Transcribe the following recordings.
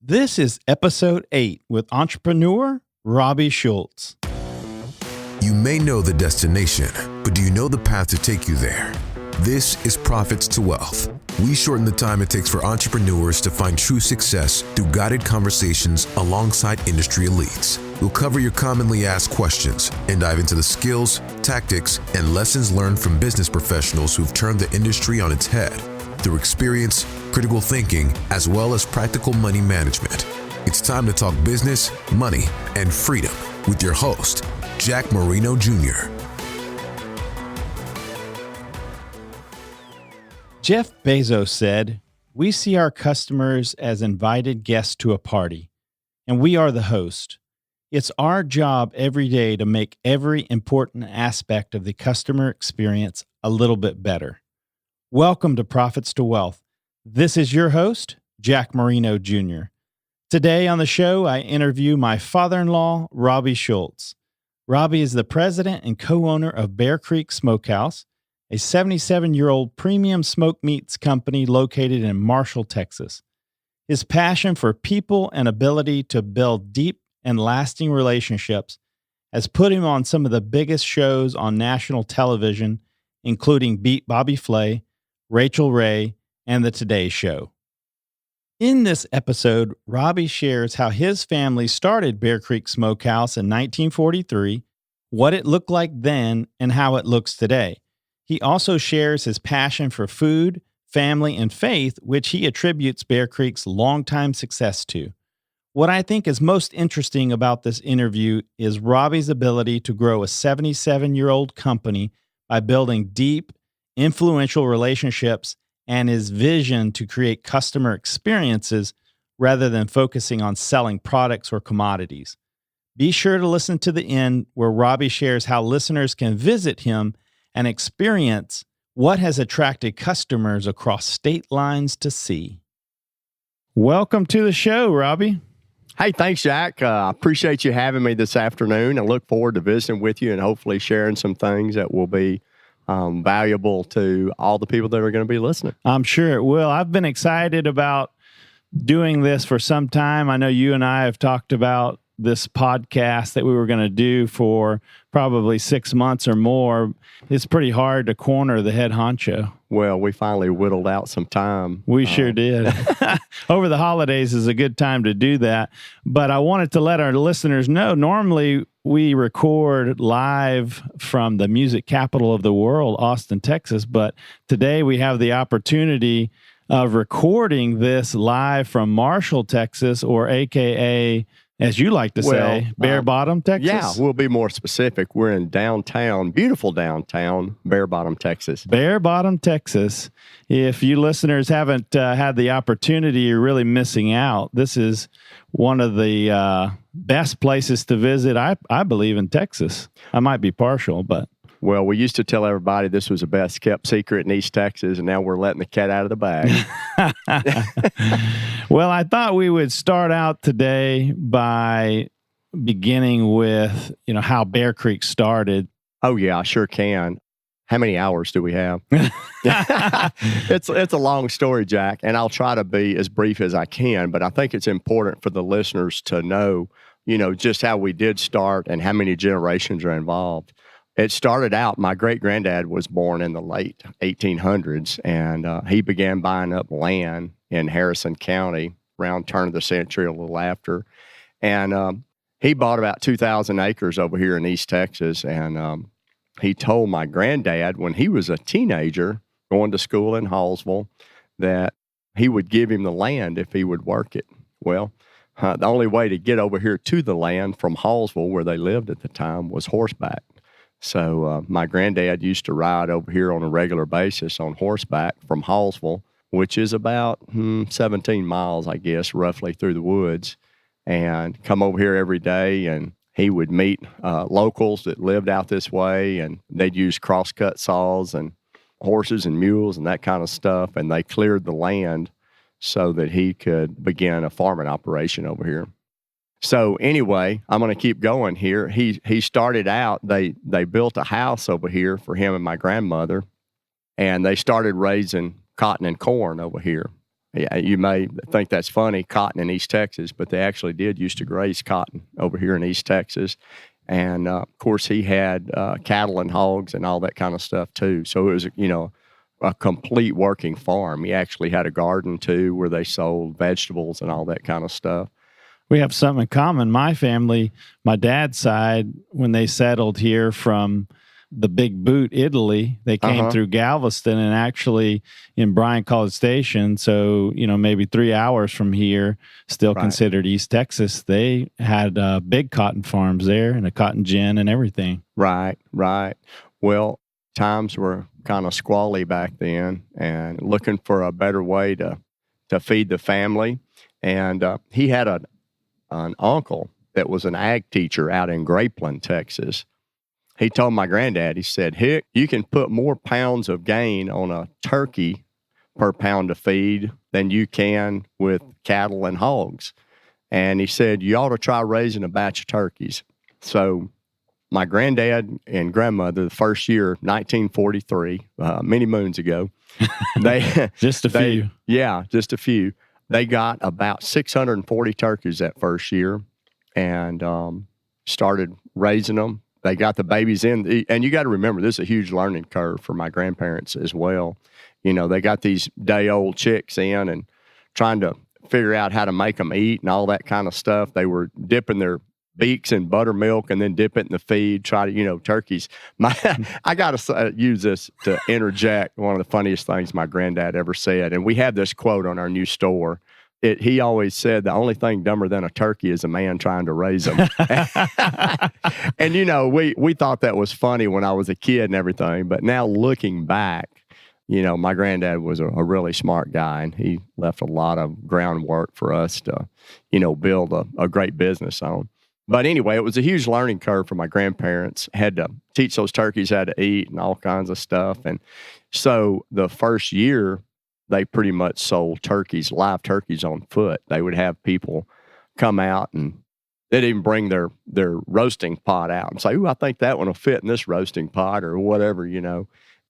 This is episode 8 with entrepreneur Robbie Shoults. You may know the destination, but do you know the path to take you there? This is Profits to Wealth. We shorten the time it takes for entrepreneurs to find true success through guided conversations alongside industry elites. We'll cover your commonly asked questions and dive into the skills, tactics, and lessons learned from business professionals who've turned the industry on its head through experience, critical thinking, as well as practical money management. It's time to talk business, money, and freedom with your host, Jack Marino Jr. Jeff Bezos said, "We see our customers as invited guests to a party, and we are the host. It's our job every day to make every important aspect of the customer experience a little bit better." Welcome to Profits to Wealth. This is your host, Jack Marino Jr. Today on the show, I interview my father-in-law, Robbie Shoults. Robbie is the president and co-owner of Bear Creek Smokehouse, a 77-year-old premium smoked meats company located in Marshall, Texas. His passion for people and ability to build deep and lasting relationships has put him on some of the biggest shows on national television, including Beat Bobby Flay, Rachel Ray, and The Today Show. In this episode, Robbie shares how his family started Bear Creek Smokehouse in 1943, what it looked like then, and how it looks today. He also shares his passion for food, family, and faith, which he attributes Bear Creek's longtime success to. What I think is most interesting about this interview is Robbie's ability to grow a 77-year-old company by building deep, influential relationships and his vision to create customer experiences rather than focusing on selling products or commodities. Be sure to listen to the end where Robbie shares how listeners can visit him and experience what has attracted customers across state lines to see. Welcome to the show, Robbie. Hey, thanks, Jack. I appreciate you having me this afternoon. I look forward to visiting with you and hopefully sharing some things that will be valuable to all the people that are going to be listening. I'm sure it will. I've been excited about doing this for some time. I know you and I have talked about this podcast that we were going to do for probably 6 months or more. It's pretty hard to corner the head honcho. Well, we finally whittled out some time. We sure did. Over the holidays is a good time to do that. But I wanted to let our listeners know, normally we record live from the music capital of the world, Austin, Texas. But today we have the opportunity of recording this live from Marshall, Texas, or AKA, as you like to say, Bear Bottom, Texas? Yeah, we'll be more specific. We're in downtown, beautiful downtown, Bear Bottom, Texas. Bear Bottom, Texas. If you listeners haven't had the opportunity, you're really missing out. This is one of the best places to visit, I believe, in Texas. I might be partial, but... Well, we used to tell everybody this was the best kept secret in East Texas, and now we're letting the cat out of the bag. Well, I thought we would start out today by beginning with, how Bear Creek started. Oh, yeah, I sure can. How many hours do we have? It's a long story, Jack, and I'll try to be as brief as I can, but I think it's important for the listeners to know, just how we did start and how many generations are involved. It started out, my great-granddad was born in the late 1800s, and he began buying up land in Harrison County around turn of the century, a little after. And he bought about 2,000 acres over here in East Texas, and he told my granddad when he was a teenager going to school in Hallsville that he would give him the land if he would work it. Well, the only way to get over here to the land from Hallsville, where they lived at the time, was horseback. So my granddad used to ride over here on a regular basis on horseback from Hallsville, which is about 17 miles, I guess, roughly through the woods, and come over here every day. And he would meet locals that lived out this way, and they'd use crosscut saws and horses and mules and that kind of stuff. And they cleared the land so that he could begin a farming operation over here. So anyway, I'm going to keep going here. He started out, they built a house over here for him and my grandmother, and they started raising cotton and corn over here. Yeah, you may think that's funny, cotton in East Texas, but they actually did used to graze cotton over here in East Texas. And of course, he had cattle and hogs and all that kind of stuff too. So it was, a complete working farm. He actually had a garden too, where they sold vegetables and all that kind of stuff. We have something in common. My family, my dad's side, when they settled here from the Big Boot, Italy, they came through Galveston and actually in Bryan College Station. So, maybe 3 hours from here, still considered East Texas. They had big cotton farms there and a cotton gin and everything. Right. Well, times were kind of squally back then and looking for a better way to feed the family. And he had an uncle that was an ag teacher out in Grapeland, Texas. He told my granddad, he said, Hick, you can put more pounds of gain on a turkey per pound of feed than you can with cattle and hogs. And he said, you ought to try raising a batch of turkeys. So my granddad and grandmother, the first year, 1943, many moons ago, they just a few. Yeah, just a few. They got about 640 turkeys that first year and started raising them. They got the babies in, and you got to remember, this is a huge learning curve for my grandparents as well. They got these day-old chicks in and trying to figure out how to make them eat and all that kind of stuff. They were dipping their beaks in buttermilk and then dip it in the feed, try to, turkeys. I got to use this to interject one of the funniest things my granddad ever said, and we have this quote on our new store. He always said the only thing dumber than a turkey is a man trying to raise them. And, we thought that was funny when I was a kid and everything. But now looking back, my granddad was a really smart guy, and he left a lot of groundwork for us to, build a great business on. But anyway, it was a huge learning curve for my grandparents. Had to teach those turkeys how to eat and all kinds of stuff. And so the first year, they pretty much sold live turkeys on foot. They would have people come out and they'd even bring their roasting pot out and say, ooh, I think that one will fit in this roasting pot or whatever,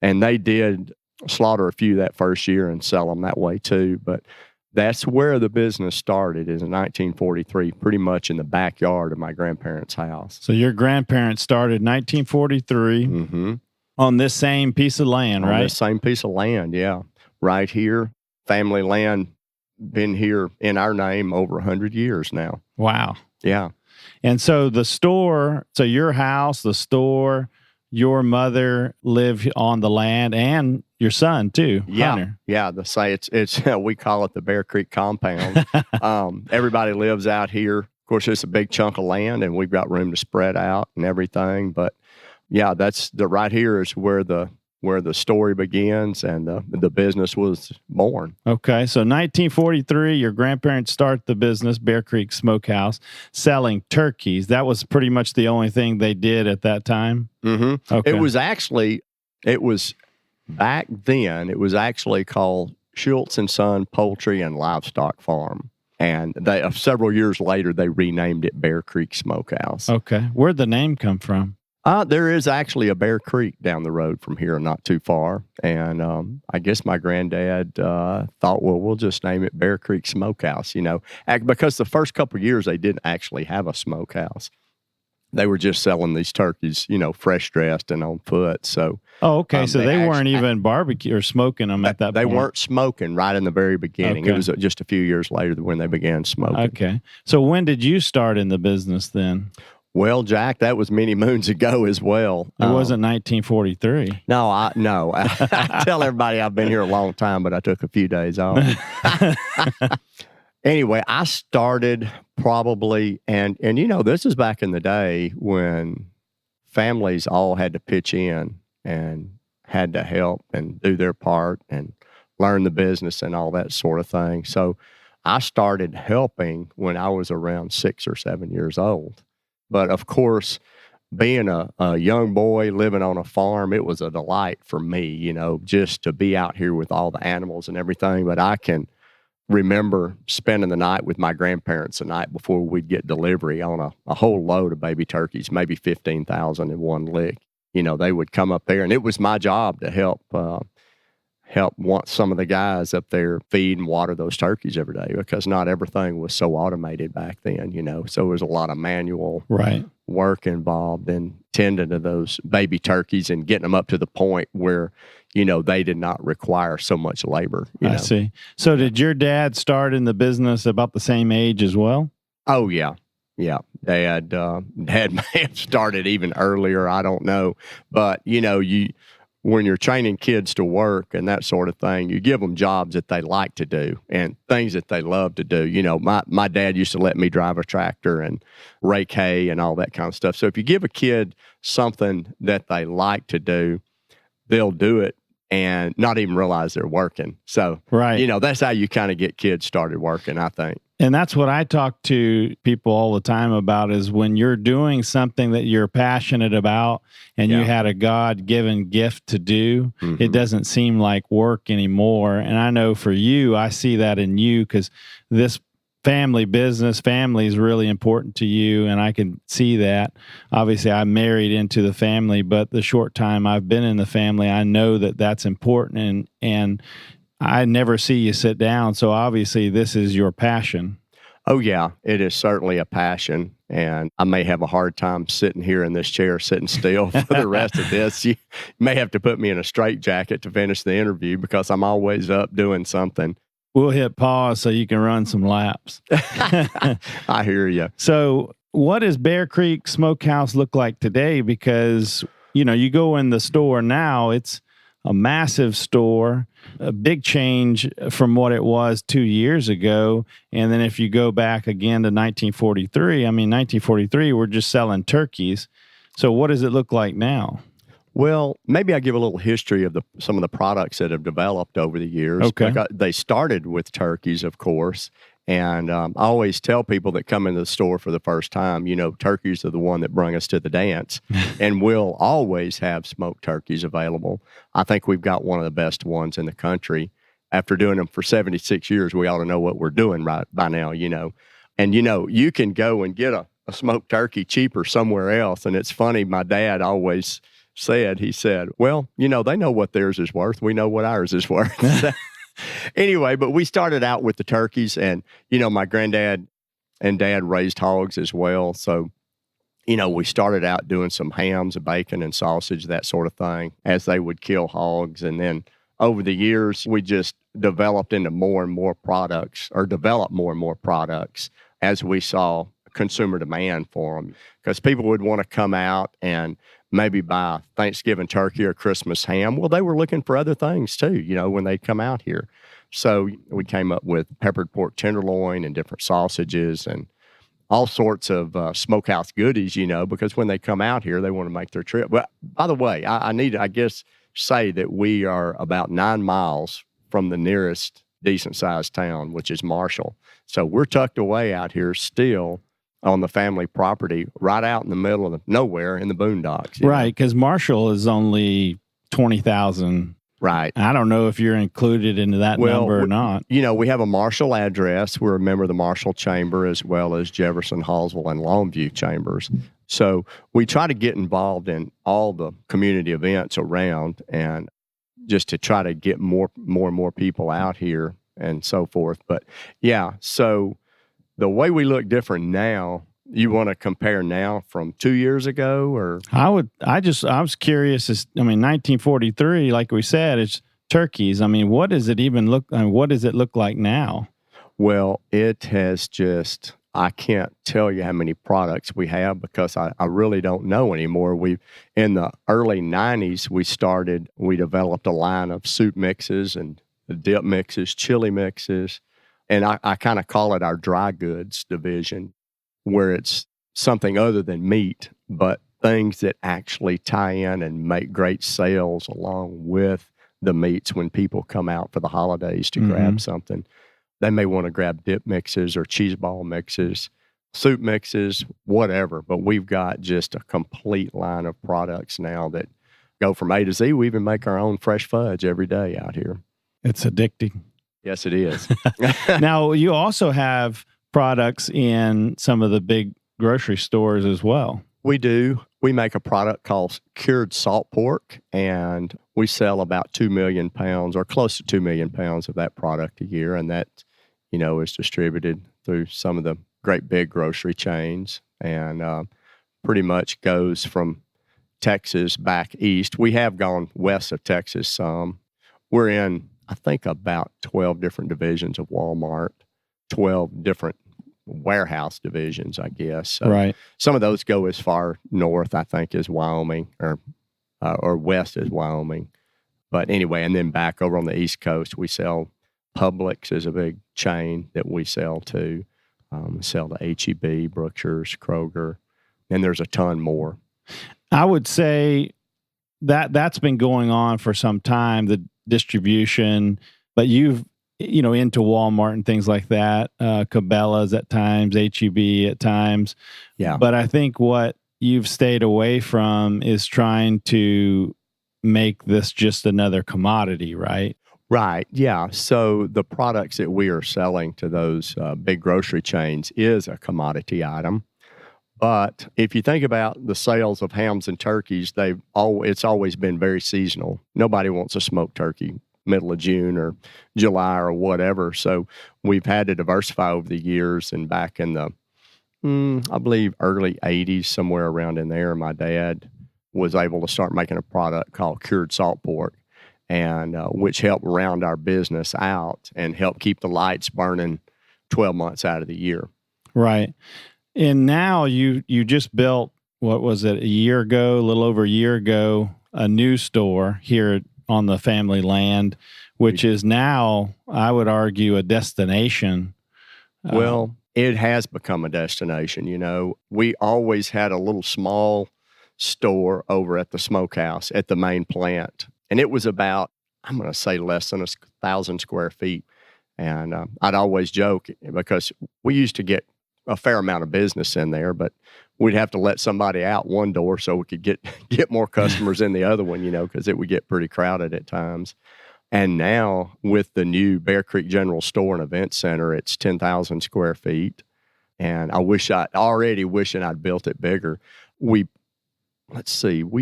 And they did slaughter a few that first year and sell them that way too. But that's where the business started, is in 1943, pretty much in the backyard of my grandparents' house. So your grandparents started 1943 on this same piece of land, right? On this same piece of land, yeah. Right here, family land, been here in our name over 100 years now. Wow. Yeah. And so the store, so your house, the store, your mother live on the land, and your son too, Hunter. Yeah. It's we call it the Bear Creek compound. Everybody lives out here. Of course, it's a big chunk of land, and we've got room to spread out and everything. But yeah, that's right here is where the story begins and the business was born. Okay, so 1943, your grandparents start the business, Bear Creek Smokehouse, selling turkeys. That was pretty much the only thing they did at that time? Mm-hmm. Okay. It was back then, it was actually called Shoults & Son Poultry and Livestock Farm. And several years later, they renamed it Bear Creek Smokehouse. Okay, where'd the name come from? There is actually a Bear Creek down the road from here, not too far. And I guess my granddad thought, well, we'll just name it Bear Creek Smokehouse, because the first couple of years they didn't actually have a smokehouse. They were just selling these turkeys, fresh dressed and on foot. So, so they weren't even barbecue or smoking them at that point. They weren't smoking right in the very beginning. Okay. It was just a few years later when they began smoking. Okay. So when did you start in the business then? Well, Jack, that was many moons ago as well. It wasn't 1943. No. I tell everybody I've been here a long time, but I took a few days off. Anyway, I started probably, and this is back in the day when families all had to pitch in and had to help and do their part and learn the business and all that sort of thing. So I started helping when I was around 6 or 7 years old. But of course, being a young boy living on a farm, it was a delight for me, just to be out here with all the animals and everything. But I can remember spending the night with my grandparents the night before we'd get delivery on a whole load of baby turkeys, maybe 15,000 in one lick. They would come up there, and it was my job to help help want some of the guys up there feed and water those turkeys every day, because not everything was so automated back then, so there was a lot of manual work involved in tending to those baby turkeys and getting them up to the point where they did not require so much labor. I see. So did your dad start in the business about the same age as well? Oh, yeah. Yeah. Dad may have started even earlier. I don't know. But, when you're training kids to work and that sort of thing, you give them jobs that they like to do and things that they love to do. My dad used to let me drive a tractor and rake hay and all that kind of stuff. So if you give a kid something that they like to do, they'll do it and not even realize they're working. So, that's how you kind of get kids started working, I think. And that's what I talk to people all the time about, is when you're doing something that you're passionate about and you had a God-given gift to do, it doesn't seem like work anymore. And I know for you, I see that in you, because this family is really important to you, and I can see that. Obviously, I'm married into the family, but the short time I've been in the family, I know that that's important, and I never see you sit down. So obviously this is your passion. Oh, yeah, it is certainly a passion. And I may have a hard time sitting here in this chair, sitting still for the rest of this. You may have to put me in a straitjacket to finish the interview, because I'm always up doing something. We'll hit pause so you can run some laps. I hear you. So what does Bear Creek Smokehouse look like today? Because, you go in the store now, it's a massive store, a big change from what it was 2 years ago. And then if you go back again to 1943, we're just selling turkeys. So what does it look like now? Well, maybe I give a little history of some of the products that have developed over the years. Okay. They started with turkeys, of course. And I always tell people that come into the store for the first time, turkeys are the one that bring us to the dance. And we'll always have smoked turkeys available. I think we've got one of the best ones in the country. After doing them for 76 years, we ought to know what we're doing right by now, And, you can go and get a smoked turkey cheaper somewhere else. And it's funny, my dad always he said, well, they know what theirs is worth. We know what ours is worth. Anyway, but we started out with the turkeys, and, my granddad and dad raised hogs as well. So, we started out doing some hams and bacon and sausage, that sort of thing, as they would kill hogs. And then over the years, we just developed more and more products as we saw consumer demand for them, because people would want to come out and maybe buy Thanksgiving turkey or Christmas ham. Well, they were looking for other things too, when they come out here. So we came up with peppered pork tenderloin and different sausages and all sorts of smokehouse goodies, because when they come out here, they want to make their trip. But by the way, I need to, say that we are about 9 miles from the nearest decent-sized town, which is Marshall. So we're tucked away out here still on the family property, right out in the middle of nowhere in the boondocks. Right, because Marshall is only 20,000. Right. I don't know if you're included into that number or not. We have a Marshall address. We're a member of the Marshall Chamber, as well as Jefferson, Hallsville, and Longview chambers. So we try to get involved in all the community events around, and just to try to get more and more people out here and so forth. But yeah, so the way we look different now, you want to compare now from 2 years ago, or? I was curious. 1943, like we said, it's turkeys. What does it look like now? Well, it has I can't tell you how many products we have, because I really don't know anymore. In the early 90s, we developed a line of soup mixes and dip mixes, chili mixes. And I kind of call it our dry goods division, where it's something other than meat, but things that actually tie in and make great sales along with the meats when people come out for the holidays to grab something. They may want to grab dip mixes or cheese ball mixes, soup mixes, whatever. But we've got just a complete line of products now that go from A to Z. We even make our own fresh fudge every day out here. It's addicting. Yes, it is. Now, you also have products in some of the big grocery stores as well. We do. We make a product called cured salt pork, and we sell about 2 million pounds or close to 2 million pounds of that product a year. And that, is distributed through some of the great big grocery chains and pretty much goes from Texas back east. We have gone west of Texas some. We're in, I think, about 12 different divisions of Walmart, 12 different warehouse divisions, I guess. So right. Some of those go as far north, I think, as Wyoming or west as Wyoming. But anyway, and then back over on the East Coast, we sell Publix is a big chain that we sell to. We sell to H-E-B, Brookshire's, Kroger, and there's a ton more. I would say that's been going on for some time, the distribution, but you've, into Walmart and things like that, Cabela's at times, H-E-B at times. Yeah. But I think what you've stayed away from is trying to make this just another commodity, right? Right. Yeah. So the products that we are selling to those big grocery chains is a commodity item. But if you think about the sales of hams and turkeys, it's always been very seasonal. Nobody wants a smoked turkey middle of June or July or whatever. So we've had to diversify over the years. And back in the, I believe, early 80s, somewhere around in there, my dad was able to start making a product called cured salt pork, and which helped round our business out and help keep the lights burning 12 months out of the year. Right. And now you just built, what was it, a year ago, a little over a year ago, a new store here on the family land, which is now, I would argue, a destination. Well, it has become a destination. We always had a little small store over at the smokehouse at the main plant. And it was about, I'm going to say, less than 1,000 square feet. And I'd always joke because we used to get a fair amount of business in there, but we'd have to let somebody out one door so we could get more customers in the other one, because it would get pretty crowded at times. And now with the new Bear Creek General Store and Event Center, it's 10,000 square feet. And I wish I'd built it bigger. We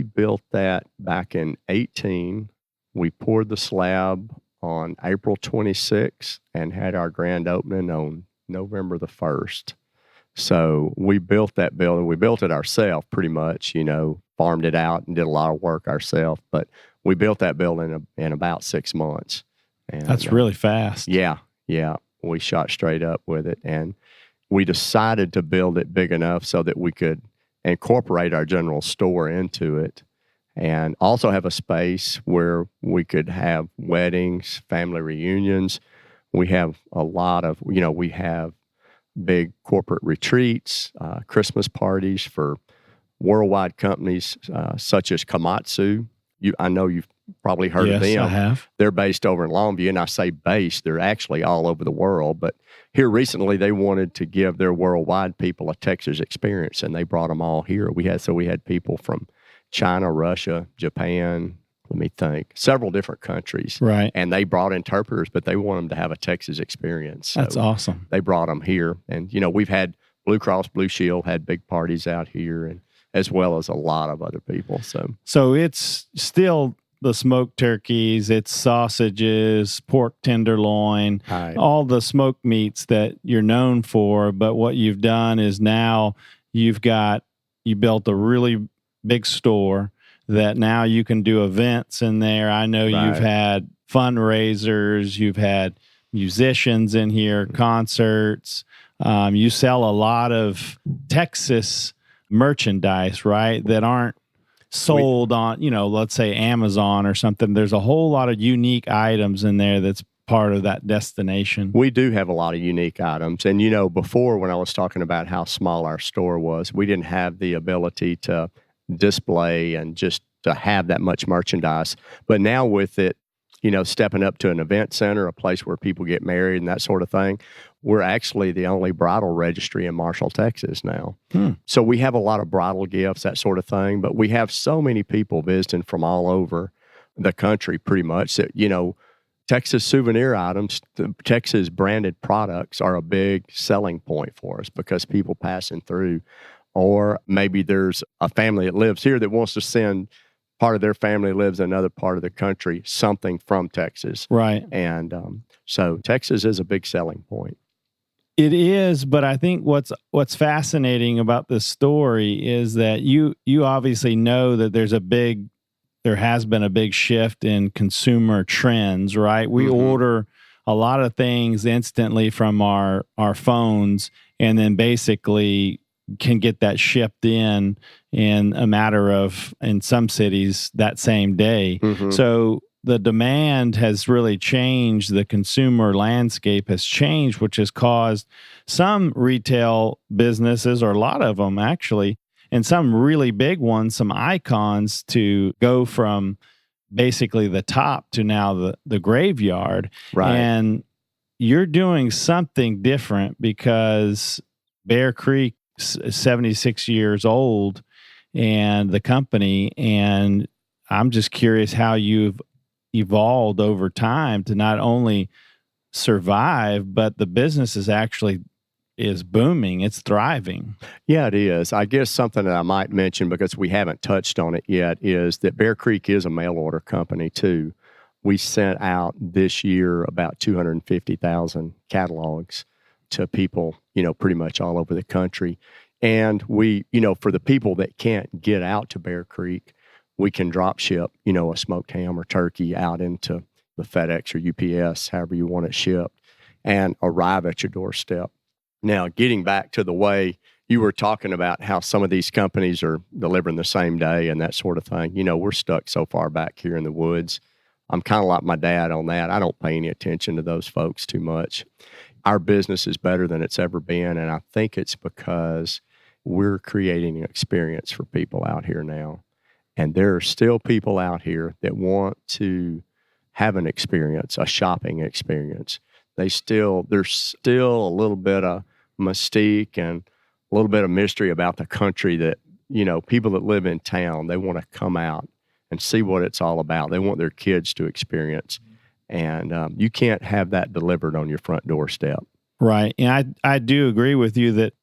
built that back in 2018. We poured the slab on April 26th and had our grand opening on November the 1st. So we built that building. We built it ourselves pretty much, farmed it out and did a lot of work ourselves. But we built that building in about 6 months. And that's really fast. Yeah. We shot straight up with it. And we decided to build it big enough so that we could incorporate our general store into it and also have a space where we could have weddings, family reunions. We have a lot of, we have big corporate retreats, Christmas parties for worldwide companies such as Komatsu. I know you've probably heard of them. Yes, I have. They're based over in Longview, and I say based, they're actually all over the world. But here recently, they wanted to give their worldwide people a Texas experience, and they brought them all here. We had people from China, Russia, Japan, let me think, several different countries. Right. And they brought interpreters, but they want them to have a Texas experience. So that's awesome. They brought them here. And, we've had Blue Cross Blue Shield had big parties out here, and as well as a lot of other people. So it's still the smoked turkeys, it's sausages, pork tenderloin, right, all the smoked meats that you're known for. But what you've done is now you built a really big store that now you can do events in there. I know right. You've had fundraisers, you've had musicians in here, concerts. You sell a lot of Texas merchandise, right, that aren't sold on, let's say Amazon or something. There's a whole lot of unique items in there that's part of that destination. We do have a lot of unique items. And, before when I was talking about how small our store was, we didn't have the ability to display and just to have that much merchandise. But now with it, stepping up to an event center, a place where people get married and that sort of thing, we're actually the only bridal registry in Marshall, Texas now. So we have a lot of bridal gifts, that sort of thing. But we have so many people visiting from all over the country pretty much that, Texas souvenir items, the Texas branded products are a big selling point for us because people passing through Or maybe there's a family that lives here that wants to send part of their family lives in another part of the country, something from Texas. Right. And so Texas is a big selling point. It is, but I think what's fascinating about this story is that you obviously know that there has been a big shift in consumer trends, right? We order a lot of things instantly from our phones, and then basically can get that shipped in a matter of, in some cities, that same day. So the demand has really changed. The consumer landscape has changed, which has caused some retail businesses, or a lot of them actually, and some really big ones, some icons, to go from basically the top to now the graveyard. Right. And you're doing something different because Bear Creek is 76 years old, and the company, and I'm just curious how you've evolved over time to not only survive, but the business is booming. It's thriving. Yeah, it is. I guess something that I might mention, because we haven't touched on it yet, is that Bear Creek is a mail order company too. We sent out this year about 250,000 catalogs to people, pretty much all over the country. And we, for the people that can't get out to Bear Creek, we can drop ship, a smoked ham or turkey out into the FedEx or UPS, however you want it shipped, and arrive at your doorstep. Now, getting back to the way you were talking about how some of these companies are delivering the same day and that sort of thing, we're stuck so far back here in the woods. I'm kind of like my dad on that. I don't pay any attention to those folks too much. Our business is better than it's ever been, and I think it's because we're creating an experience for people out here now. And there are still people out here that want to have an experience, a shopping experience. There's still a little bit of mystique and a little bit of mystery about the country that, people that live in town, they want to come out and see what it's all about. They want their kids to experience. And you can't have that delivered on your front doorstep. Right. And I do agree with you that,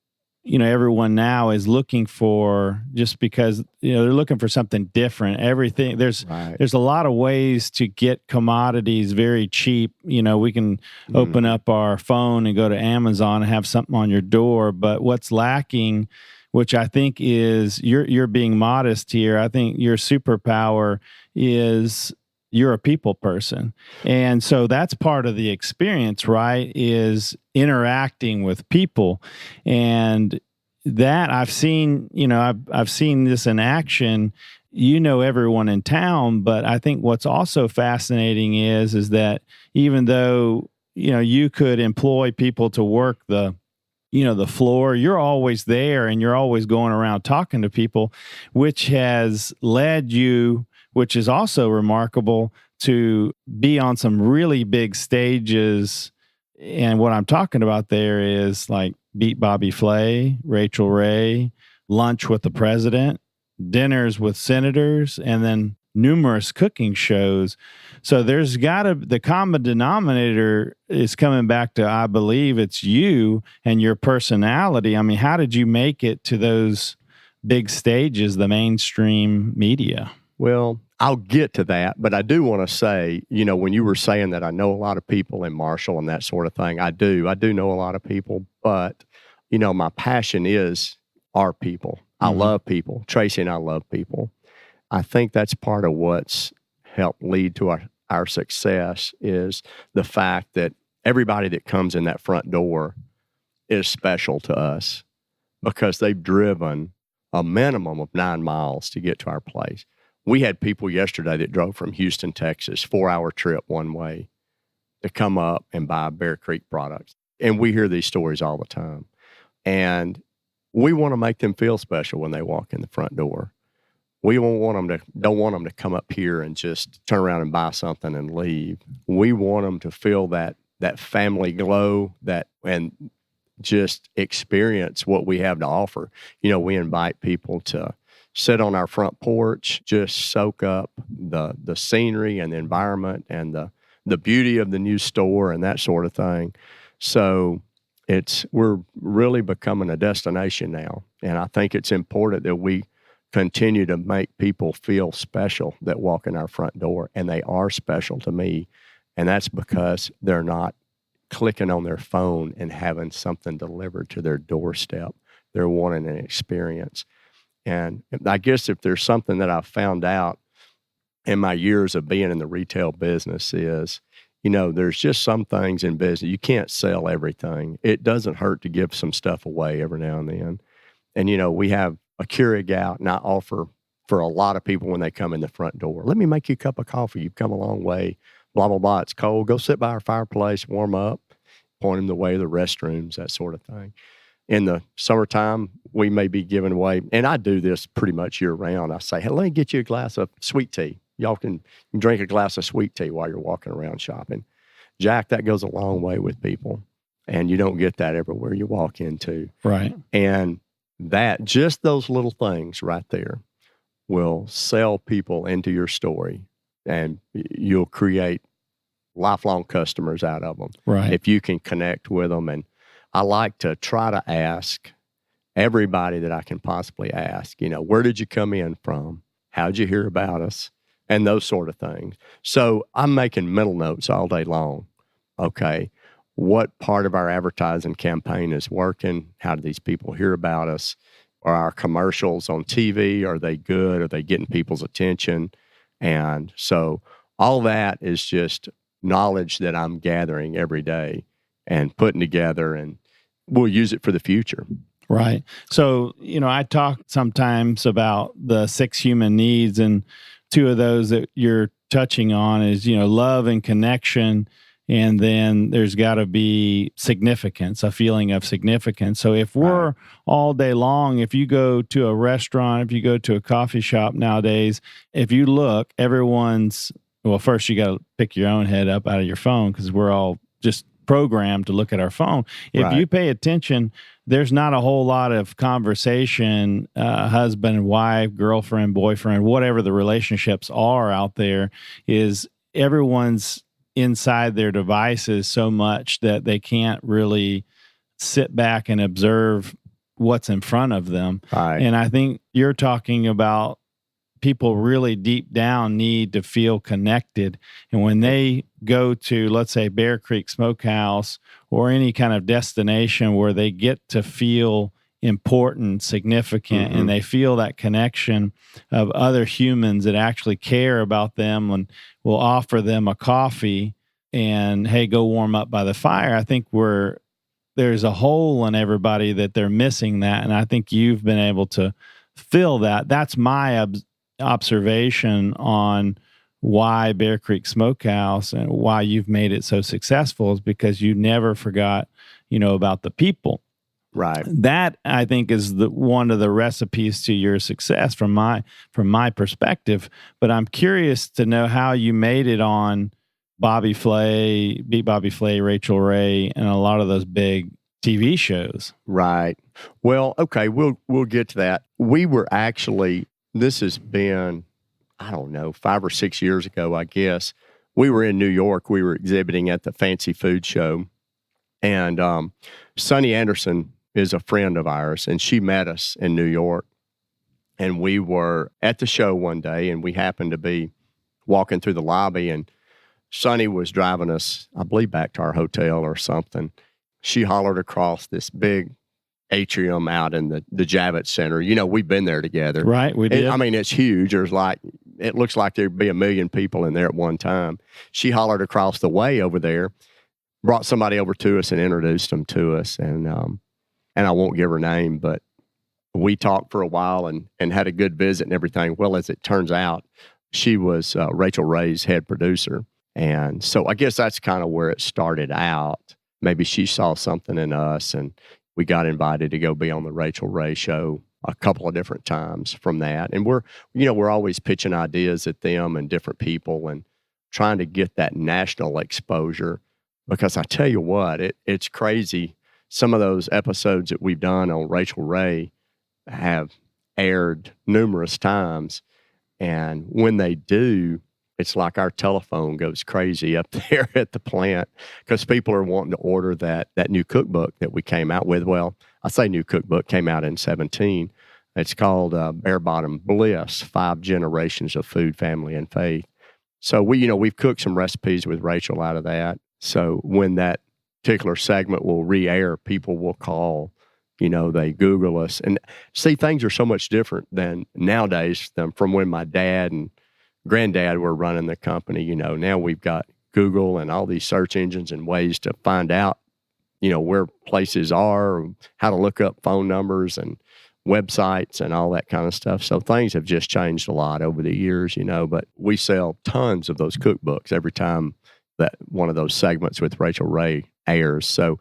everyone now is looking for, just because, they're looking for something different. Everything, there's a lot of ways to get commodities very cheap. We can open up our phone and go to Amazon and have something on your door. But what's lacking, which I think is, you're being modest here. I think your superpower is you're a people person. And so that's part of the experience, right? Is interacting with people. And that I've seen, I've seen this in action. Everyone in town, but I think what's also fascinating is that even though, you could employ people to work the floor, you're always there and you're always going around talking to people, which has led you, which is also remarkable, to be on some really big stages. And what I'm talking about there is like Beat Bobby Flay, Rachel Ray, Lunch with the President, dinners with senators, and then numerous cooking shows. So there's the common denominator is coming back to, I believe it's you and your personality. I mean, how did you make it to those big stages, the mainstream media? Well, I'll get to that, but I do want to say, when you were saying that I know a lot of people in Marshall and that sort of thing, I do know a lot of people, but, my passion is our people. I love people. Tracy and I love people. I think that's part of what's helped lead to our success is the fact that everybody that comes in that front door is special to us because they've driven a minimum of 9 miles to get to our place. We had people yesterday that drove from Houston, Texas, 4-hour trip one way to come up and buy Bear Creek products. And we hear these stories all the time. And we want to make them feel special when they walk in the front door. We don't want them to come up here and just turn around and buy something and leave. We want them to feel that family glow and just experience what we have to offer. We invite people to sit on our front porch, just soak up the scenery and the environment and the beauty of the new store and that sort of thing. So we're really becoming a destination now. And I think it's important that we continue to make people feel special that walk in our front door. And they are special to me. And that's because they're not clicking on their phone and having something delivered to their doorstep. They're wanting an experience. And I guess if there's something that I've found out in my years of being in the retail business is, there's just some things in business. You can't sell everything. It doesn't hurt to give some stuff away every now and then. And, we have a Keurig out, and I offer for a lot of people when they come in the front door, let me make you a cup of coffee. You've come a long way, blah, blah, blah. It's cold. Go sit by our fireplace, warm up, point them the way to the restrooms, that sort of thing. In the summertime, we may be giving away, and I do this pretty much year round. I say, hey, let me get you a glass of sweet tea. Y'all can drink a glass of sweet tea while you're walking around shopping. Jack, that goes a long way with people, and you don't get that everywhere you walk into. Right. And just those little things right there will sell people into your story, and you'll create lifelong customers out of them. Right. If you can connect with them. And I like to try to ask everybody that I can possibly ask, where did you come in from? How'd you hear about us? And those sort of things. So I'm making mental notes all day long. Okay, what part of our advertising campaign is working? How do these people hear about us? Are our commercials on TV? Are they good? Are they getting people's attention? And so all that is just knowledge that I'm gathering every day and putting together, and we'll use it for the future. Right. So, I talk sometimes about the 6 human needs, and 2 of those that you're touching on is, love and connection. And then there's got to be significance, a feeling of significance. So if we're all day long, if you go to a restaurant, if you go to a coffee shop nowadays, if you look, first you got to pick your own head up out of your phone, because we're all just programmed to look at our phone. If you pay attention, there's not a whole lot of conversation, husband and wife, girlfriend, boyfriend, whatever the relationships are out there, is everyone's inside their devices so much that they can't really sit back and observe what's in front of them. Right. And I think you're talking about people really deep down need to feel connected. And when they go to, let's say, Bear Creek Smokehouse or any kind of destination where they get to feel important, significant, and they feel that connection of other humans that actually care about them and will offer them a coffee and, hey, go warm up by the fire. I think there's a hole in everybody that they're missing that. And I think you've been able to fill that. That's my observation on why Bear Creek Smokehouse and why you've made it so successful, is because you never forgot, about the people. Right. That, I think, is one of the recipes to your success from my perspective. But I'm curious to know how you made it on Bobby Flay, Rachel Ray, and a lot of those big TV shows. Right. Well, okay, we'll get to that. We were actually, this has been, 5 or 6 years ago, I guess. We were in New York. We were exhibiting at the Fancy Food Show. And Sunny Anderson is a friend of ours, and she met us in New York. And we were at the show one day, and we happened to be walking through the lobby, and Sunny was driving us, I believe, back to our hotel or something. She hollered across this big atrium out in the Javits Center. We've been there together. Right, we did. It's huge. It looks like there'd be 1 million people in there at one time. She hollered across the way over there, brought somebody over to us and introduced them to us. And I won't give her name, but we talked for a while and had a good visit and everything. Well, as it turns out, she was Rachel Ray's head producer. And so I guess that's kind of where it started out. Maybe she saw something in us, and we got invited to go be on the Rachel Ray show a couple of different times from that. And we're always pitching ideas at them and different people and trying to get that national exposure, because I tell you what, it's crazy. Some of those episodes that we've done on Rachel Ray have aired numerous times. And when they do, it's like our telephone goes crazy up there at the plant because people are wanting to order that new cookbook that we came out with. Well, I say new cookbook, came out in 17. It's called Bare Bottom Bliss, 5 Generations of Food, Family, and Faith. So we've cooked some recipes with Rachel out of that. So when that particular segment will re-air, people will call, they Google us. And see, things are so much different than nowadays than from when my dad and granddad were running the company. Now we've got Google and all these search engines and ways to find out, where places are, how to look up phone numbers and websites and all that kind of stuff. So things have just changed a lot over the years, but we sell tons of those cookbooks every time that one of those segments with Rachel Ray airs. So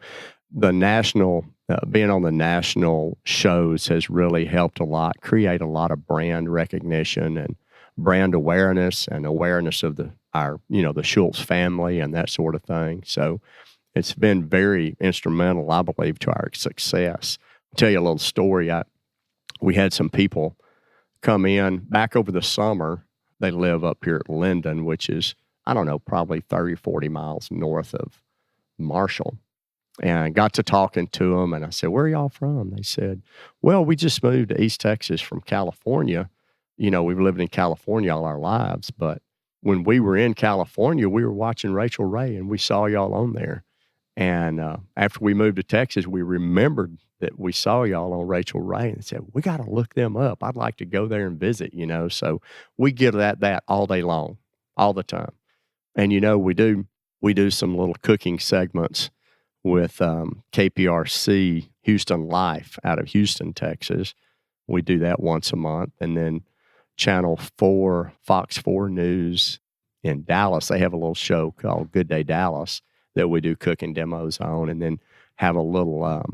the national, being on the national shows has really helped a lot, create a lot of brand recognition and brand awareness and awareness of the Shoults family and that sort of thing. So it's been very instrumental, I believe, to our success. I'll tell you a little story. We had some people come in back over the summer. They live up here at Linden, which is, I don't know, probably 30, 40 miles north of Marshall. And I got to talking to them, and I said, "Where are y'all from?" They said, "Well, we just moved to East Texas from California. We've lived in California all our lives, but when we were in California, we were watching Rachel Ray, and we saw y'all on there. And after we moved to Texas, we remembered that we saw y'all on Rachel Ray and said, we got to look them up. I'd like to go there and visit, So we give that all day long, all the time. And, we do some little cooking segments with KPRC Houston Life out of Houston, Texas. We do that once a month. And then Channel 4, Fox 4 News in Dallas, they have a little show called Good Day Dallas that we do cooking demos on, and then have a little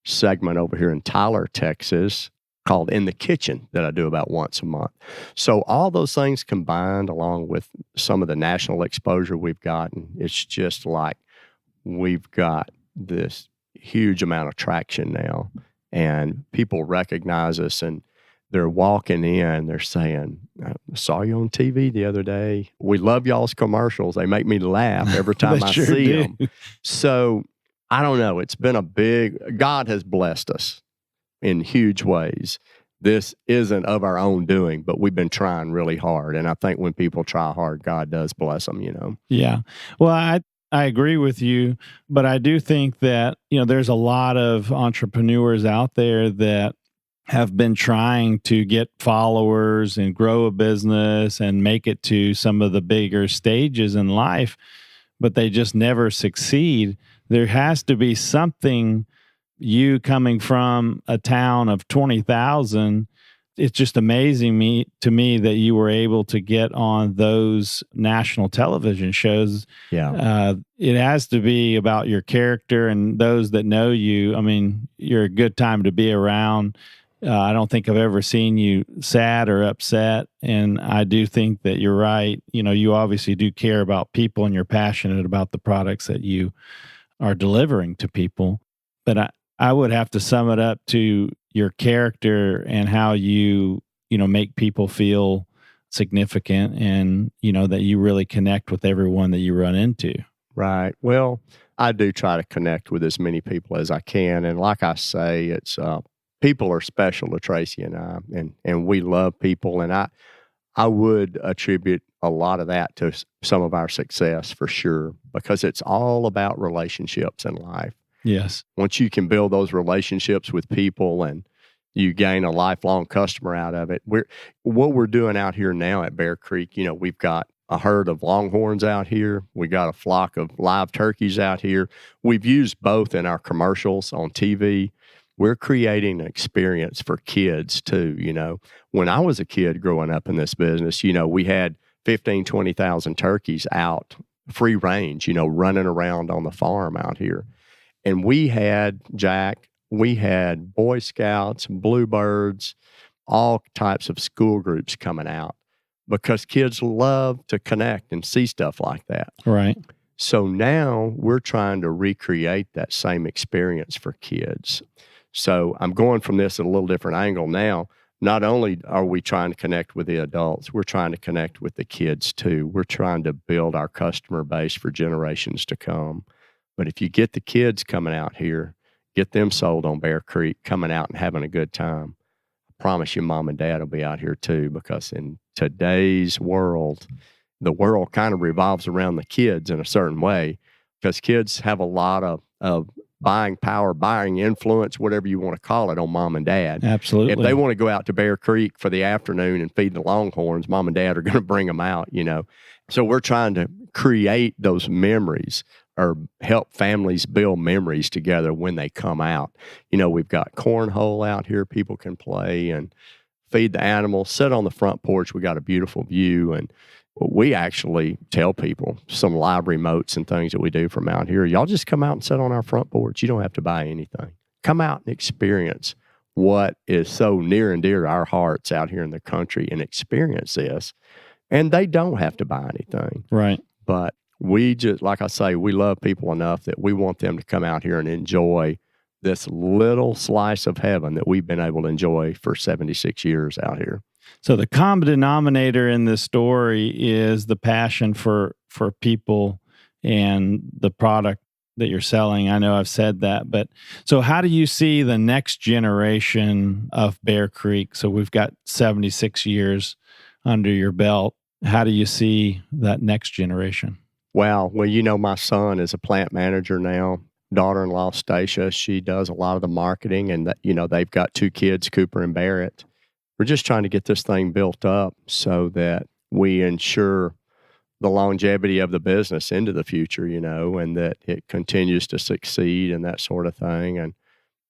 segment over here in Tyler, Texas called In the Kitchen that I do about once a month. So all those things combined, along with some of the national exposure we've gotten, it's just like we've got this huge amount of traction now, and people recognize us, and they're walking in, they're saying, "I saw you on TV the other day. We love y'all's commercials. They make me laugh every time I see them." So I don't know. It's been God has blessed us in huge ways. This isn't of our own doing, but we've been trying really hard. And I think when people try hard, God does bless them, Yeah. Well, I agree with you, but I do think that, there's a lot of entrepreneurs out there that have been trying to get followers and grow a business and make it to some of the bigger stages in life, but they just never succeed. There has to be something, you coming from a town of 20,000, it's just amazing to me that you were able to get on those national television shows. Yeah. It has to be about your character and those that know you. I mean, you're a good time to be around. I don't think I've ever seen you sad or upset. And I do think that you're right. You obviously do care about people and you're passionate about the products that you are delivering to people. But I would have to sum it up to your character and how you make people feel significant and, that you really connect with everyone that you run into. Right. Well, I do try to connect with as many people as I can. And like I say, it's, people are special to Tracy and I, and we love people. And I would attribute a lot of that to some of our success for sure, because it's all about relationships in life. Yes. Once you can build those relationships with people and you gain a lifelong customer out of it. What we're doing out here now at Bear Creek, we've got a herd of longhorns out here. We got a flock of live turkeys out here. We've used both in our commercials on TV. We're creating an experience for kids too. When I was a kid growing up in this business, we had 15, 20,000 turkeys out free range, running around on the farm out here. And we had, Jack, Boy Scouts, Bluebirds, all types of school groups coming out because kids love to connect and see stuff like that. Right. So now we're trying to recreate that same experience for kids. So I'm going from this at a little different angle now, not only are we trying to connect with the adults, we're trying to connect with the kids too. We're trying to build our customer base for generations to come. But if you get the kids coming out here, get them sold on Bear Creek, coming out and having a good time, I promise you mom and dad will be out here too, because in today's world, the world kind of revolves around the kids in a certain way, because kids have a lot of buying power, buying influence, whatever you want to call it, on mom and dad. Absolutely. If they want to go out to Bear Creek for the afternoon and feed the longhorns, mom and dad are going to bring them out, So we're trying to create those memories, or help families build memories together when they come out. We've got cornhole out here people can play and feed the animals, sit on the front porch. We got a beautiful view, and we actually tell people some live remotes and things that we do from out here. Y'all just come out and sit on our front porch. You don't have to buy anything. Come out and experience what is so near and dear to our hearts out here in the country, and experience this. And they don't have to buy anything. Right. But we just, like I say, we love people enough that we want them to come out here and enjoy this little slice of heaven that we've been able to enjoy for 76 years out here. So the common denominator in this story is the passion for people and the product that you're selling. I know I've said that, but so how do you see the next generation of Bear Creek? So we've got 76 years under your belt. How do you see that next generation? Well, my son is a plant manager now. Daughter-in-law, Stacia, she does a lot of the marketing, and they've got 2 kids, Cooper and Barrett. We're just trying to get this thing built up so that we ensure the longevity of the business into the future, and that it continues to succeed and that sort of thing. And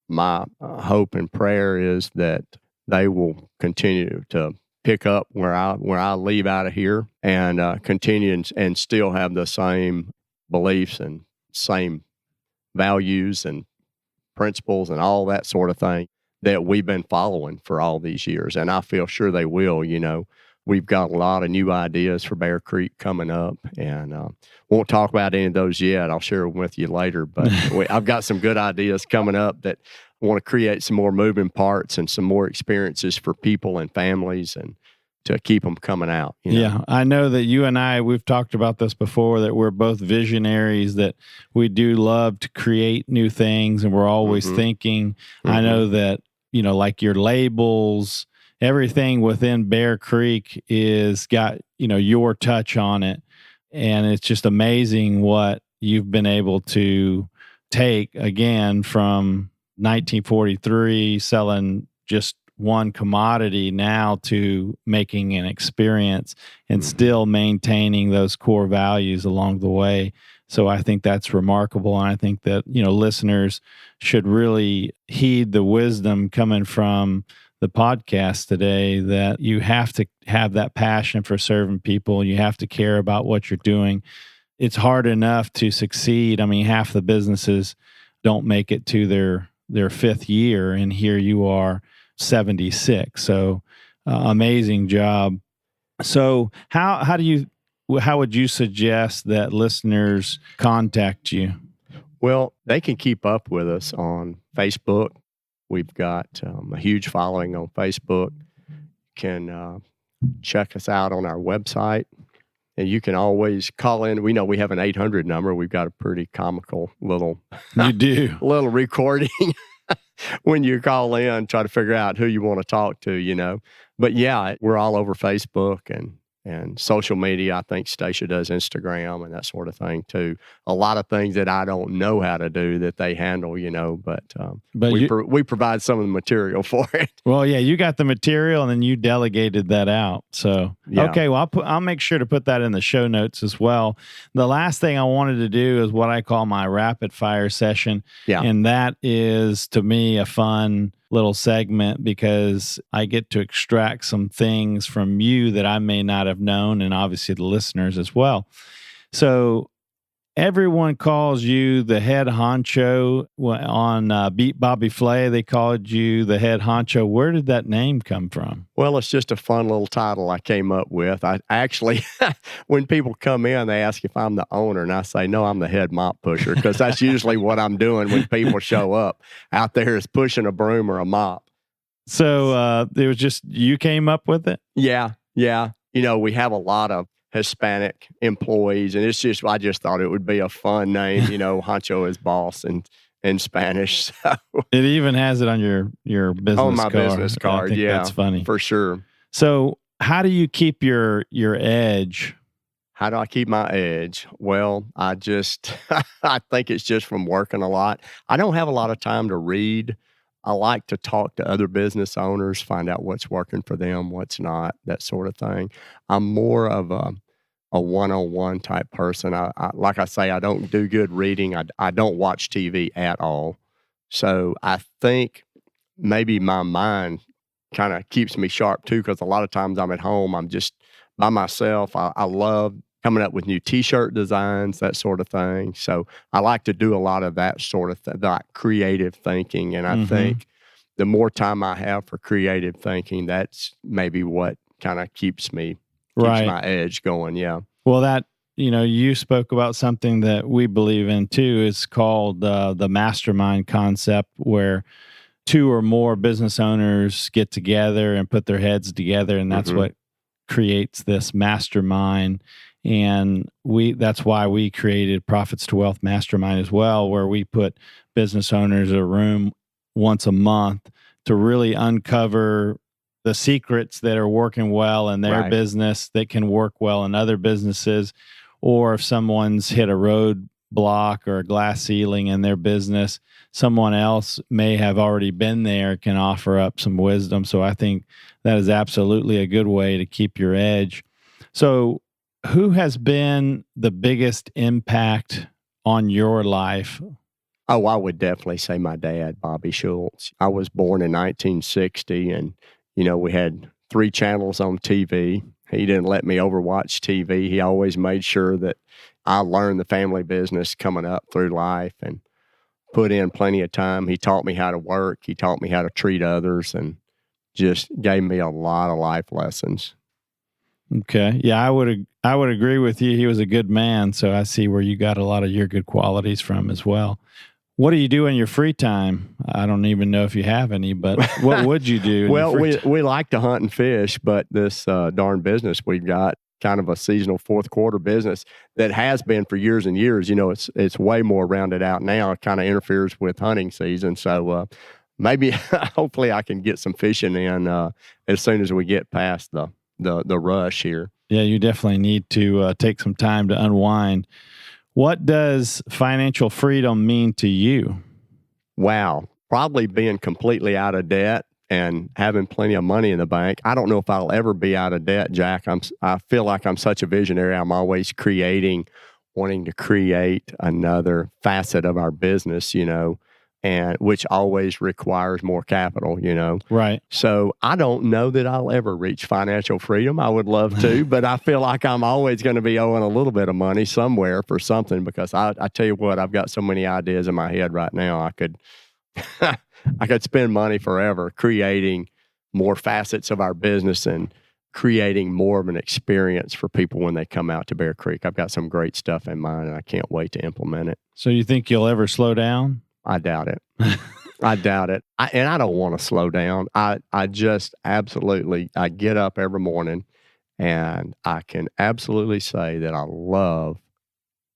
my hope and prayer is that they will continue to pick up where I leave out of here, and continue and still have the same beliefs and same values and principles and all that sort of thing that we've been following for all these years. And I feel sure they will. We've got a lot of new ideas for Bear Creek coming up, and won't talk about any of those yet. I'll share them with you later. But I've got some good ideas coming up that I want to create some more moving parts and some more experiences for people and families, and to keep them coming out. Yeah, I know that you and we've talked about this before, that we're both visionaries, that we do love to create new things, and we're always thinking. I know that, like your labels, everything within Bear Creek is got, your touch on it. And it's just amazing what you've been able to take, again, from 1943 selling just one commodity now to making an experience, and still maintaining those core values along the way. So I think that's remarkable. And I think that, listeners should really heed the wisdom coming from the podcast today, that you have to have that passion for serving people. You have to care about what you're doing. It's hard enough to succeed. I mean, half the businesses don't make it to their 5th year, and here you are 76. So amazing job. So how would you suggest that listeners contact you? Well, they can keep up with us on Facebook. We've got a huge following on Facebook. Can check us out on our website. And you can always call in. We know we have an 800 number. We've got a pretty comical little You do. little recording when you call in, try to figure out who you want to talk to, But yeah, we're all over Facebook and social media. I think Stacia does Instagram and that sort of thing too. A lot of things that I don't know how to do that they handle, but we provide some of the material for it. Well, yeah, you got the material and then you delegated that out. So, Yeah. Okay, well, I'll make sure to put that in the show notes as well. The last thing I wanted to do is what I call my rapid fire session. Yeah. And that is, to me, a fun little segment, because I get to extract some things from you that I may not have known, and obviously the listeners as well. So everyone calls you the head honcho. On Beat Bobby Flay, they called you the head honcho. Where did that name come from? Well, it's just a fun little title I came up with. I actually, when people come in, they ask if I'm the owner, and I say, no, I'm the head mop pusher, because that's usually what I'm doing when people show up. Out there is pushing a broom or a mop. So it was just you came up with it? Yeah. We have a lot of Hispanic employees, and I just thought it would be a fun name. Honcho is boss in Spanish. So It even has it on your business on my card. business I card, think yeah, that's funny. for sure. So how do you keep your edge? How do I keep my edge? Well, I think it's just from working a lot. I don't have a lot of time to read. I like to talk to other business owners, find out what's working for them, what's not, that sort of thing. I'm more of a one-on-one type person. Like I say, I don't do good reading. I don't watch TV at all. So I think maybe my mind kind of keeps me sharp too, because a lot of times I'm at home, I'm just by myself. I love coming up with new T-shirt designs, that sort of thing. So I like to do a lot of that sort of that creative thinking. And I think the more time I have for creative thinking, that's maybe what kind of keeps my edge going. Yeah. Well, that, you spoke about something that we believe in too. It's called the mastermind concept, where two or more business owners get together and put their heads together. And that's what creates this mastermind. And that's why we created Profits to Wealth Mastermind as well, where we put business owners in a room once a month to really uncover the secrets that are working well in their business that can work well in other businesses. Or if someone's hit a roadblock or a glass ceiling in their business, someone else may have already been there, can offer up some wisdom. So I think that is absolutely a good way to keep your edge. So who has been the biggest impact on your life? Oh, I would definitely say my dad, Robbie Shoults. I was born in 1960, and, we had 3 channels on TV. He didn't let me overwatch TV. He always made sure that I learned the family business coming up through life and put in plenty of time. He taught me how to work. He taught me how to treat others, and just gave me a lot of life lessons. Okay. Yeah, I would agree with you. He was a good man, so I see where you got a lot of your good qualities from as well. What do you do in your free time? I don't even know if you have any, but what would you do? Well, we like to hunt and fish, but this darn business we've got, kind of a seasonal fourth quarter business that has been for years and years. It's way more rounded out now. It kind of interferes with hunting season. So maybe, hopefully I can get some fishing in as soon as we get past the rush here. Yeah, you definitely need to take some time to unwind. What does financial freedom mean to you? Wow. Probably being completely out of debt and having plenty of money in the bank. I don't know if I'll ever be out of debt, Jack. I feel like I'm such a visionary. I'm always wanting to create another facet of our business, and which always requires more capital, Right. So I don't know that I'll ever reach financial freedom. I would love to, but I feel like I'm always going to be owing a little bit of money somewhere for something, because I tell you what, I've got so many ideas in my head right now. I could spend money forever creating more facets of our business and creating more of an experience for people when they come out to Bear Creek. I've got some great stuff in mind, and I can't wait to implement it. So you think you'll ever slow down? I doubt it. I doubt it. And I don't want to slow down. I just absolutely, I get up every morning, and I can absolutely say that I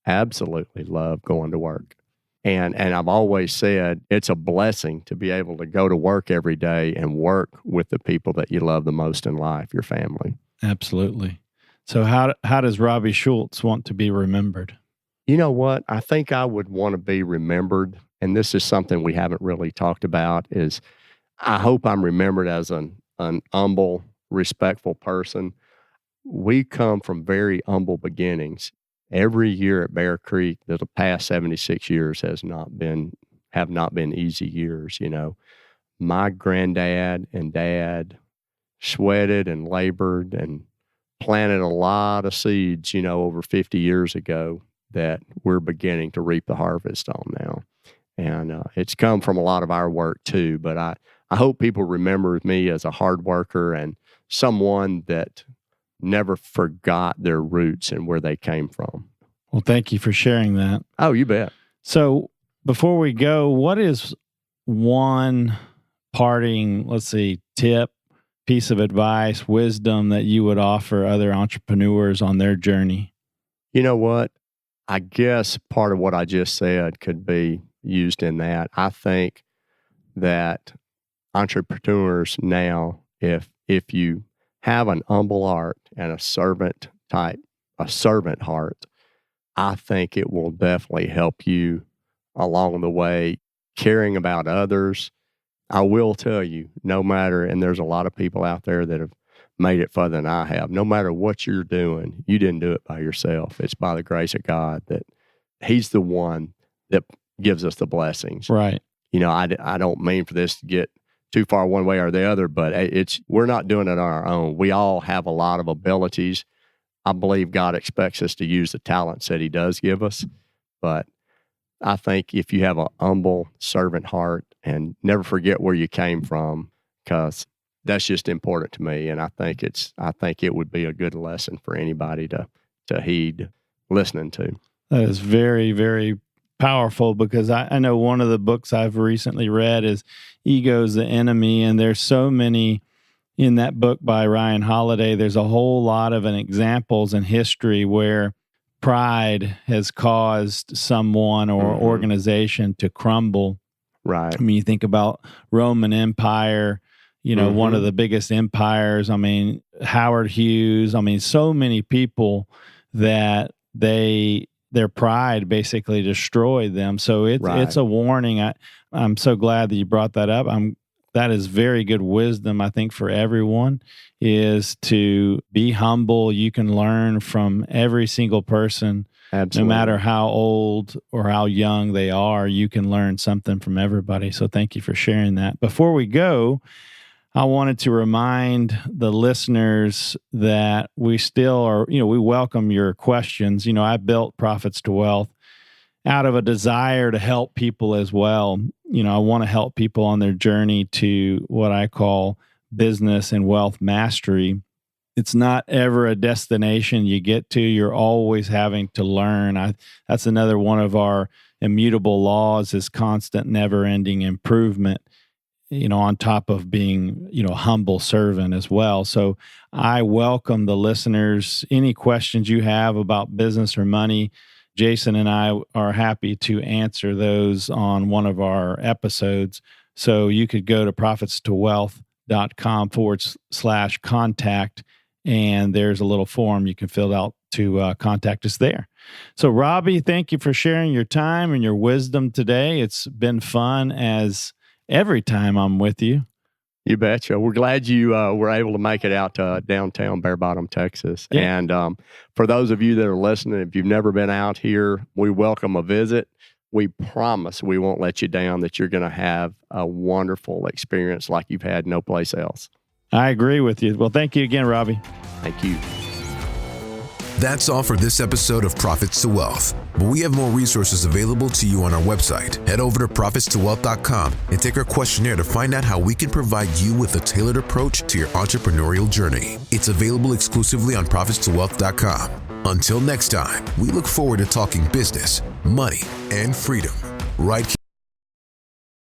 absolutely love going to work. And I've always said it's a blessing to be able to go to work every day and work with the people that you love the most in life, your family. Absolutely. So how does Robbie Shoults want to be remembered? You know what? I think I would want to be remembered, and this is something we haven't really talked about, is I hope I'm remembered as an humble, respectful person. We come from very humble beginnings. Every year at Bear Creek, the past 76 years have not been easy years. My granddad and dad sweated and labored and planted a lot of seeds, over 50 years ago that we're beginning to reap the harvest on now. And it's come from a lot of our work too, but I hope people remember me as a hard worker and someone that never forgot their roots and where they came from. Well, thank you for sharing that. Oh, you bet. So before we go, what is one parting, let's see, tip, piece of advice, wisdom that you would offer other entrepreneurs on their journey? You know what? I guess part of what I just said could be used in that. I think that entrepreneurs now, if you have an humble heart and a servant heart, I think it will definitely help you along the way, caring about others. I will tell you, no matter, and there's a lot of people out there that have made it further than I have, no matter what you're doing, you didn't do it by yourself. It's by the grace of God that He's the one that gives us the blessings. Right. You know, I don't mean for this to get too far one way or the other, but we're not doing it on our own. We all have a lot of abilities. I believe God expects us to use the talents that He does give us. But I think if you have an humble servant heart and never forget where you came from, because that's just important to me. And I think it would be a good lesson for anybody to heed listening to. That is very, very powerful, because I know one of the books I've recently read is Ego's the Enemy, and there's so many in that book by Ryan Holiday. There's a whole lot of examples in history where pride has caused someone or organization to crumble. Right. I mean, you think about Roman Empire, one of the biggest empires. I mean, Howard Hughes. I mean, so many people that their pride basically destroyed them. So it's a warning. I'm so glad that you brought that up. That is very good wisdom, I think, for everyone, is to be humble. You can learn from every single person. Absolutely. No matter how old or how young they are, you can learn something from everybody. So thank you for sharing that. Before we go, I wanted to remind the listeners that we still are, we welcome your questions. I built Profits to Wealth out of a desire to help people as well. I want to help people on their journey to what I call business and wealth mastery. It's not ever a destination you get to. You're always having to learn. That's another one of our immutable laws, is constant, never-ending improvement, on top of being, a humble servant as well. So I welcome the listeners. Any questions you have about business or money, Jason and I are happy to answer those on one of our episodes. So you could go to profitstowealth.com/contact, and there's a little form you can fill out to contact us there. So Robbie, thank you for sharing your time and your wisdom today. It's been fun, as every time I'm with you. You betcha. We're glad you were able to make it out to downtown Bear Bottom, Texas. Yeah. And for those of you that are listening, if you've never been out here, we welcome a visit. We promise we won't let you down, that you're going to have a wonderful experience like you've had no place else. I agree with you. Well, thank you again, Robbie. Thank you. That's all for this episode of Profits to Wealth. But we have more resources available to you on our website. Head over to profitstowealth.com and take our questionnaire to find out how we can provide you with a tailored approach to your entrepreneurial journey. It's available exclusively on profitstowealth.com. Until next time, we look forward to talking business, money, and freedom right here.